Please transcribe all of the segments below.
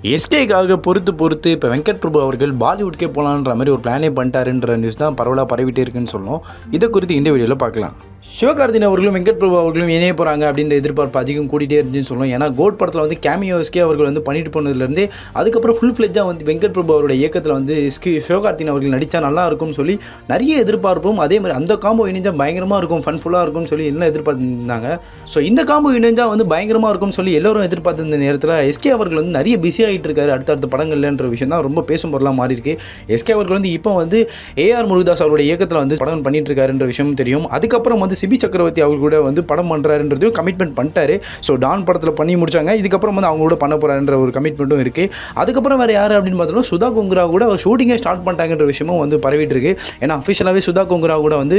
எஸ்கேக்காக பொறுத்து இப்போ வெங்கட் பிரபு அவர்கள் பாலிவுட்கே போகலான்ற மாதிரி ஒரு பிளானே பண்ணிட்டாருன்ற நியூஸ் தான் பரவலாக பரவிட்டே இருக்குன்னு சொல்லணும். இதை குறித்து இந்த வீடியோவில் பார்க்கலாம். சிவகார்த்திகேயன் அவர்களும் வெங்கட் பிரபு அவர்களும் இணைய போகிறாங்க அப்படின்ற எதிர்பார்ப்பு அதிகம் கூட்டிகிட்டே இருந்துச்சுன்னு சொல்லணும். ஏன்னா கோட் படத்தில் வந்து கேமியோ எஸ்கே அவர்கள் வந்து பண்ணிட்டு போனதுலேருந்து அதுக்கப்புறம் ஃபுல் ஃப்ளெஜ்ஜாக வந்து வெங்கட் பிரபு அவருடைய இயக்கத்தில் வந்து சிவகார்த்திகேயன் அவர்கள் நடித்தா நல்லா இருக்கும்னு சொல்லி நிறைய எதிர்பார்ப்பும், அதே மாதிரி அந்த காம்போ இணைஞ்சால் பயங்கரமாக இருக்கும், ஃபன்ஃபுல்லாக இருக்கும்னு சொல்லி எல்லாம் எதிர்பார்த்துருந்தாங்க. ஸோ இந்த காம்போ இணைஞ்சால் வந்து பயங்கரமாக இருக்கும்னு சொல்லி எல்லோரும் எதிர்பார்த்திருந்த நேரத்தில் எஸ்கே அவர்கள் வந்து நிறைய பிஸி ஆகிட்டு இருக்காரு அடுத்தடுத்த படங்கள்ன்ற விஷயம் தான் ரொம்ப பேசும் பொருளாக மாறி இருக்கு. எஸ்கே அவர்கள் வந்து இப்போ வந்து ஏஆர் முருகதாஸ் அவருடைய இயக்கத்தில் வந்து படம் பண்ணிட்டு இருக்காருன்ற விஷயம் தெரியும். அதுக்கப்புறம் வந்து சிபி சக்கரவர்த்தி அவர் கூட வந்து படம் பண்ணுறாருன்றதையும் கமிட்மெண்ட் பண்ணிட்டாரு. ஸோ டான் படத்தில் பண்ணி முடிச்சாங்க. இதுக்கப்புறம் வந்து அவங்க கூட பண்ண போகிறாருன்ற ஒரு கமிட்மெண்ட்டும் இருக்குது. அதுக்கப்புறம் வேறு யார் அப்படின்னு பார்த்தோம்னா சுதா கொங்குரா கூட ஷூட்டிங்கே ஸ்டார்ட் பண்ணிட்டாங்கன்ற விஷயமும் வந்து பரவிட்டு இருக்கு. ஏன்னா அஃபிஷியலாகவே சுதா கொங்குரா கூட வந்து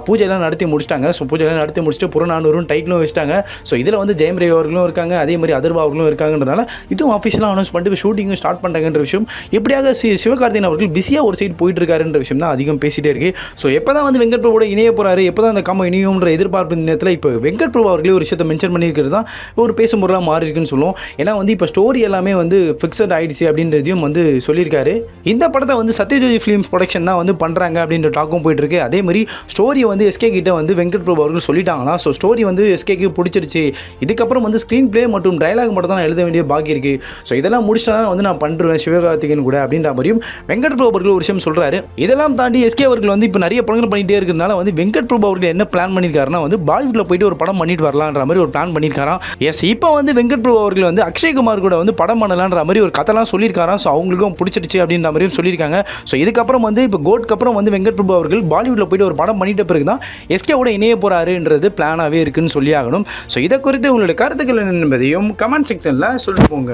பூஜைலாம் நடத்தி முடிச்சிட்டாங்க. ஸோ பூஜைலாம் நடத்தி முடிச்சுட்டு புறநானூறும் டைட்டிலும் வச்சுட்டாங்க. ஸோ இதில் வந்து ஜெயம் ரவி அவர்களும் இருக்காங்க, அதே மாதிரி அதர்வா அவர்களும் இருக்காங்கன்றனால இதுவும் அஃபிஷியலாக அனௌன்ஸ் பண்ணிட்டு ஷூட்டிங்கும் ஸ்டார்ட் பண்ணிட்டாங்கன்ற விஷயம். எப்படியாக சிவகார்த்திகேயன் அவர்கள் பிஸியாக ஒரு சைடு போயிட்டு இருக்காருன்ற விஷயம் தான் அதிகம் பேசிட்டே இருக்கு. ஸோ எப்போ தான் வந்து வெங்கட் பிரபுவோட இணைய போகிறாரு, எப்போ தான் அந்த காம்போ இணையும்ன்ற எதிர்பார்ப்பு நேரத்தில் இப்போ வெங்கட் பிரபு அவர்களே ஒரு விஷயத்தை மென்ஷன் பண்ணியிருக்கிறது தான் ஒரு பேசும் பொருளாக மாறி இருக்குன்னு சொல்லுவோம். ஏன்னா வந்து இப்போ ஸ்டோரி எல்லாமே வந்து ஃபிக்ஸட் ஆயிடுச்சு அப்படின்றதையும் வந்து சொல்லியிருக்காரு. இந்த படத்தை வந்து சத்யஜோதி ஃபிலிம்ஸ் ப்ரொடக்ஷன் தான் வந்து பண்ணுறாங்க அப்படின்ற டாக்கும் போயிட்டு இருக்கு. அதே மாதிரி ஸ்டோரியை வந்து எஸ்கே கிட்ட வந்து வெங்கட் பிரபு அவர்கள் சொல்லிட்டாங்களா. ஸோ ஸ்டோரி வந்து எஸ்கேக்கு பிடிச்சிருச்சு, இதுக்கப்புறம் வந்து ஸ்க்ரீன் பிளே மற்றும் டைலாக் மட்டும் தான் நான் எழுத வேண்டிய பாக்கி இருக்கு. ஸோ இதெல்லாம் முடிச்சுட்டா வந்து நான் பண்ணுறேன் சிவகார்த்திகேயன் கூட அப்படின்ற மாதிரியும் வெங்கட் பிரபு அவர்கள் ஒரு விஷயம் சொல்றாரு. இதெல்லாம் தாண்டி எஸ்கே அவர்கள் வந்து இப்போ நிறைய படங்கள் பண்ணிட்டே இருக்கிறதுனால வந்து வெங்கட் பிரபு அவர்கள் என்ன பிளான் பண்ணியிருக்காருன்னா வந்து பாலிவுட்ல போயிட்டு ஒரு படம் பண்ணிட்டு வரலான்ற மாதிரி ஒரு பிளான் பண்ணியிருக்காராம். எஸ், இப்போ வந்து வெங்கட் பிரபு அவர்கள் வந்து அக்ஷய்குமார் கூட வந்து படம் பண்ணலான்ற மாதிரி ஒரு கதைலாம் சொல்லியிருக்காராம். ஸோ அவங்களுக்கும் பிடிச்சிருச்சு அப்படின்ற மாதிரியும் சொல்லியிருக்காங்க. ஸோ இதுக்கப்புறம் வந்து இப்போ கோட்க்கு அப்புறம் வந்து வெங்கட் பிரபு அவர்கள் பாலிவுட்ல போயிட்டு ஒரு படம் பண்ணிட்ட பிறகு தான் எஸ்கேவோட இணைய போறாருன்றது பிளானாகவே இருக்குன்னு சொல்லி ஆகணும். ஸோ இதை குறித்து உங்களுடைய கருத்துக்கள் என்பதையும் கமெண்ட் செக்ஷனில் சொல்லிட்டு போங்க.